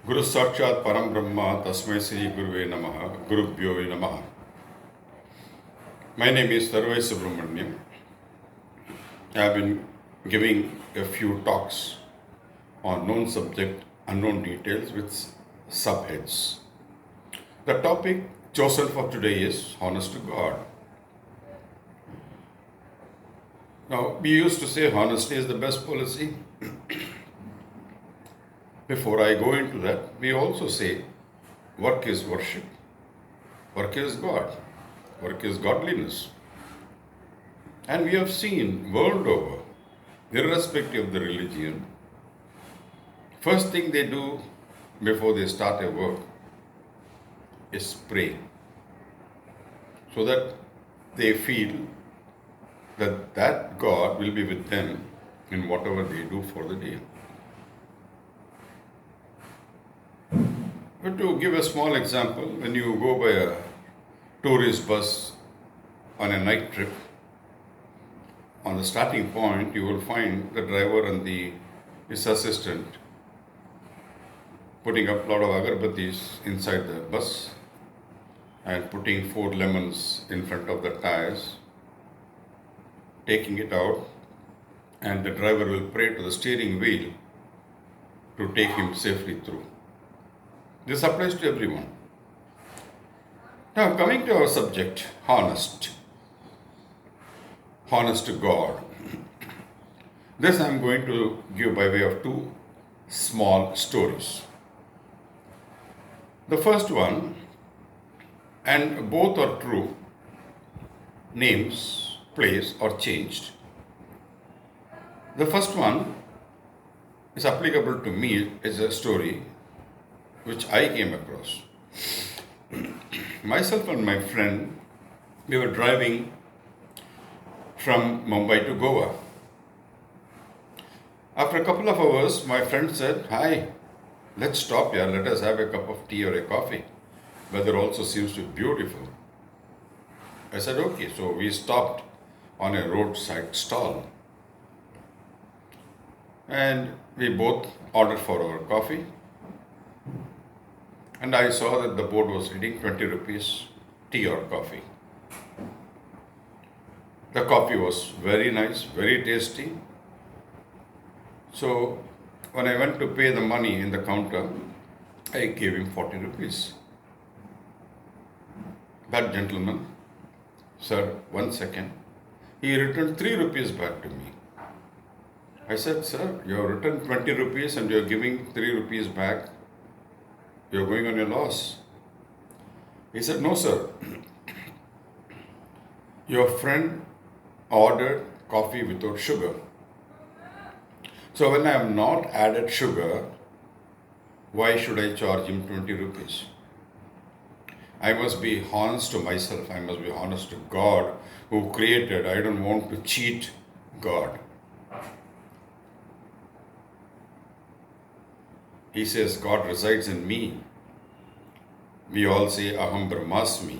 Guru Sakshat Param Brahma Tasmai Sri Guruve Namaha Gurubhyo Namaha. My name is Sarvai Subramaniam. I have been giving a few talks on known subject, unknown details with subheads. The topic chosen for today is honest to God. Now, we used to say honesty is the best policy. Before I go into that, we also say work is worship, work is God, work is godliness. And we have seen world over, irrespective of the religion, first thing they do before they start a work is pray, so that they feel that God will be with them in whatever they do for the day. But to give a small example, when you go by a tourist bus on a night trip, on the starting point you will find the driver and his assistant putting up a lot of agarbattis inside the bus and putting 4 lemons in front of the tires, taking it out, and the driver will pray to the steering wheel to take him safely through. This applies to everyone. Now, coming to our subject, honest to God. This I am going to give by way of 2 small stories. The first one, and both are true, names, place are changed. The first one is applicable to me, is a story which I came across. Myself and my friend, we were driving from Mumbai to Goa. After a couple of hours, my friend said, "Hi, let's stop here, let us have a cup of tea or a coffee. Weather also seems to be beautiful." I said, "Okay." So we stopped on a roadside stall. And we both ordered for our coffee. And I saw that the board was reading 20 rupees tea or coffee. The coffee was very nice, very tasty. So when I went to pay the money in the counter, I gave him 40 rupees. That gentleman, "Sir, 1 second. He returned 3 rupees back to me. I said, "Sir, you have returned 20 rupees and you are giving 3 rupees back. You're going on your loss." He said, "No, sir. Your friend ordered coffee without sugar. So when I have not added sugar, why should I charge him 20 rupees? I must be honest to myself. I must be honest to God who created. I don't want to cheat God." He says God resides in me. We all say Aham Brahmasmi.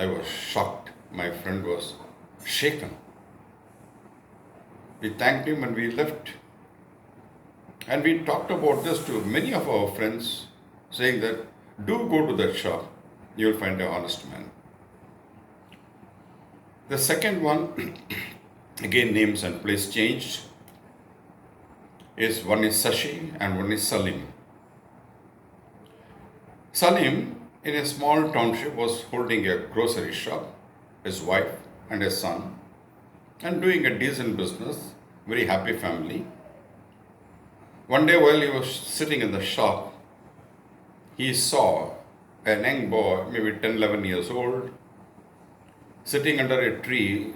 I was shocked. My friend was shaken. We thanked him and we left. And we talked about this to many of our friends, saying that do go to that shop. You will find an honest man. The second one, again names and place changed, is one is Sashi and one is Salim. Salim, in a small township, was holding a grocery shop, his wife and his son, and doing a decent business, very happy family. One day while he was sitting in the shop, he saw a young boy, maybe 10, 11 years old, sitting under a tree,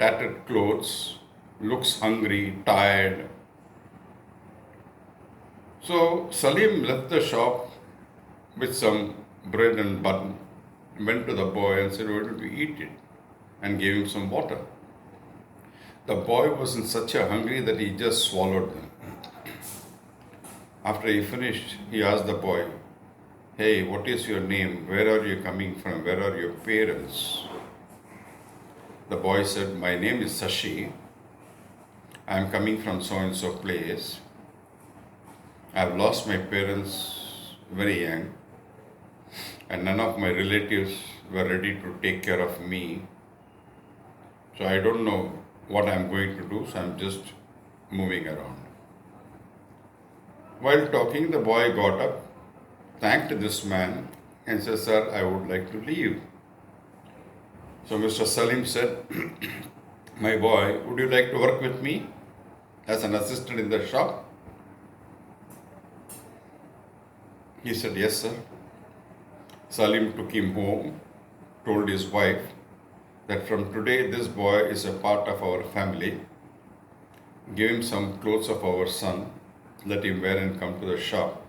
tattered clothes, looks hungry, tired. So Salim left the shop with some bread and butter, went to the boy and said, "Why don't you eat it?" and gave him some water. The boy was in such a hungry that he just swallowed them. After he finished, he asked the boy, "Hey, what is your name? Where are you coming from? Where are your parents?" The boy said, "My name is Sashi. I am coming from so and so place. I've lost my parents very young, and none of my relatives were ready to take care of me. So I don't know what I'm going to do, so I'm just moving around. While talking, the boy got up, thanked this man, and said, "Sir, I would like to leave." So Mr. Salim said, "My boy, would you like to work with me as an assistant in the shop?" He said, "Yes, sir." Salim took him home, told his wife that from today this boy is a part of our family, gave him some clothes of our son, let him wear and come to the shop.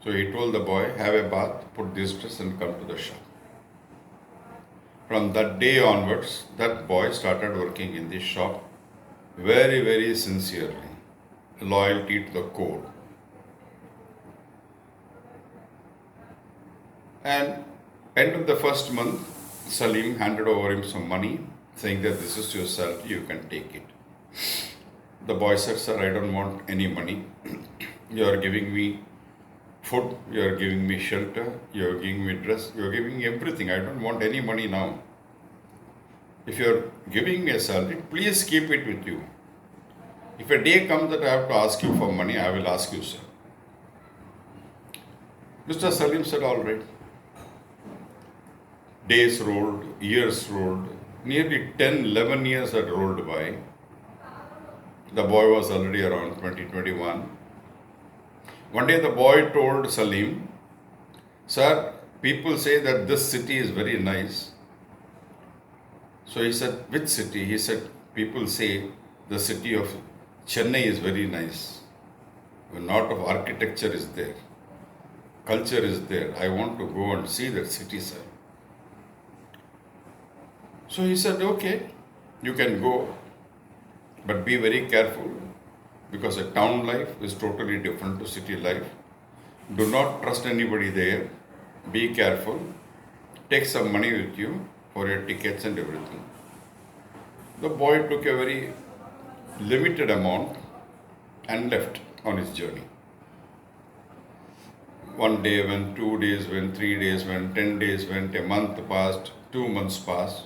So he told the boy, "Have a bath, put this dress and come to the shop." From that day onwards, that boy started working in the shop very, very sincerely, loyalty to the core. And end of the first month, Salim handed over him some money, saying that this is your salary, you can take it. The boy said, "Sir, I don't want any money. You are giving me food, you are giving me shelter, you are giving me dress, you are giving me everything. I don't want any money now. If you are giving me a salary, please keep it with you. If a day comes that I have to ask you for money, I will ask you, sir." Mr. Salim said, "All right." Days rolled, years rolled, nearly 10, 11 years had rolled by. The boy was already around 20, 21. One day the boy told Salim, "Sir, people say that this city is very nice." So he said, "Which city?" He said, "People say the city of Chennai is very nice. A lot of architecture is there. Culture is there. I want to go and see that city, sir." So he said, "Okay, you can go, but be very careful because a town life is totally different to city life. Do not trust anybody there. Be careful. Take some money with you for your tickets and everything." The boy took a very limited amount and left on his journey. One day went, 2 days went, 3 days went, 10 days went, a month passed, 2 months passed,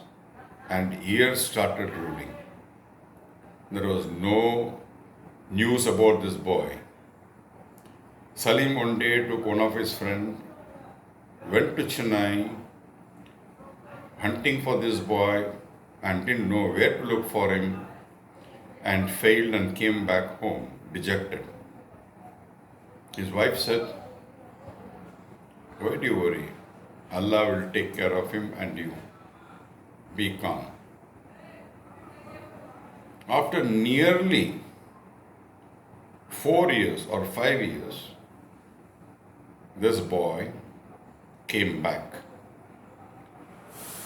and years started rolling. There was no news about this boy. Salim one day took one of his friends, went to Chennai, hunting for this boy, and didn't know where to look for him, and failed and came back home dejected. His wife said, "Why do you worry? Allah will take care of him and you. Be calm." After nearly 4 years or 5 years, this boy came back.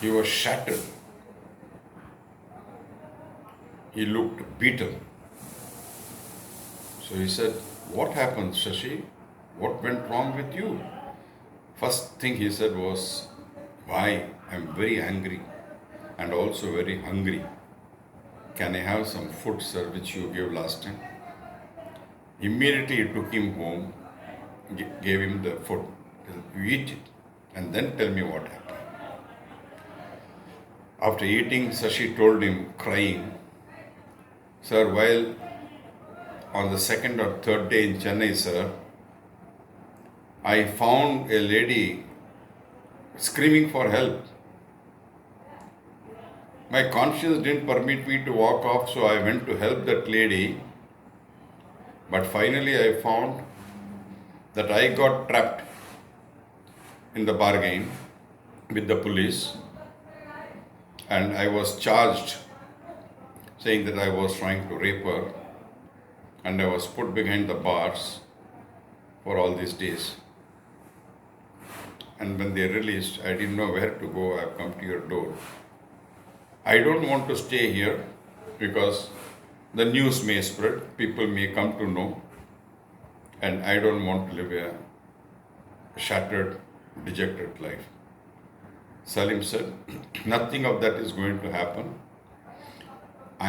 He was shattered. He looked beaten. So he said, "What happened, Shashi? What went wrong with you?" First thing he said was, "Why? I'm very angry and also very hungry. Can I have some food, sir, which you gave last time?" Immediately he took him home, gave him the food. "You eat it and then tell me what happened." After eating, Shashi told him, crying, "Sir, while on the second or third day in Chennai, sir, I found a lady screaming for help. My conscience didn't permit me to walk off, so I went to help that lady. But finally I found that I got trapped in the bargain with the police, and I was charged saying that I was trying to rape her, and I was put behind the bars for all these days. And when they released, I didn't know where to go. I've come to your door. I don't want to stay here because the news may spread, people may come to know, and I don't want to live a shattered, dejected life." Salim said, "Nothing of that is going to happen.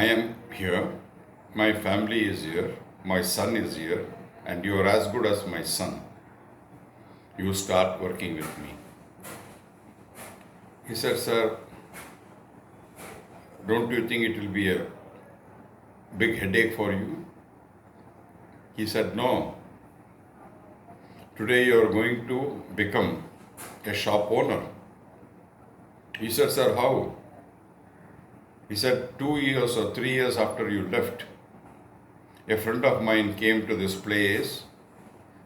I am here, my family is here, my son is here, and you are as good as my son. You start working with me. He said, sir, don't you think it will be a big headache for you? He said, no. Today you are going to become a shop owner. He said, sir, how? He said, 2 years or 3 years after you left, a friend of mine came to this place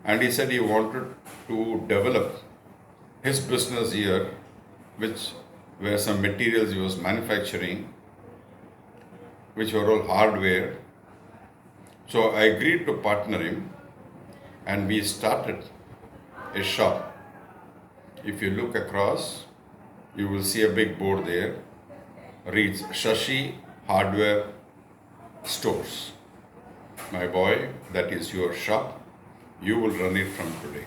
and he said he wanted to develop his business here, which were some materials he was manufacturing, which were all hardware. So I agreed to partner him and we started a shop. If you look across, you will see a big board there, reads Shashi Hardware Stores. My boy, that is your shop. You will run it from today.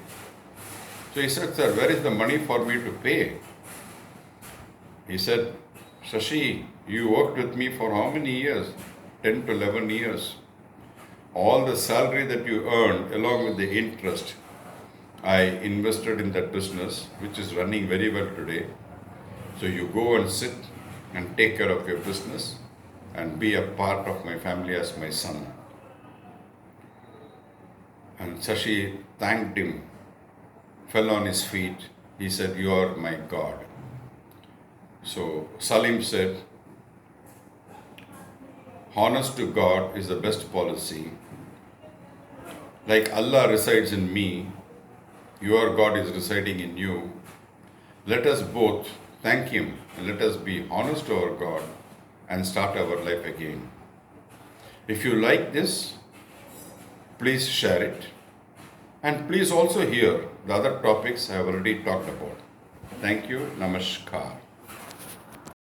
So he said, sir, where is the money for me to pay? He said, Shashi, you worked with me for how many years? 10 to 11 years. All the salary that you earned along with the interest, I invested in that business, which is running very well today. So you go and sit and take care of your business and be a part of my family as my son. And Shashi thanked him, fell on his feet. He said, you are my God. So Salim said, honest to God is the best policy. Like Allah resides in me, your God is residing in you. Let us both thank Him and let us be honest to our God and start our life again. If you like this, please share it. And please also hear the other topics I have already talked about. Thank you. Namaskar.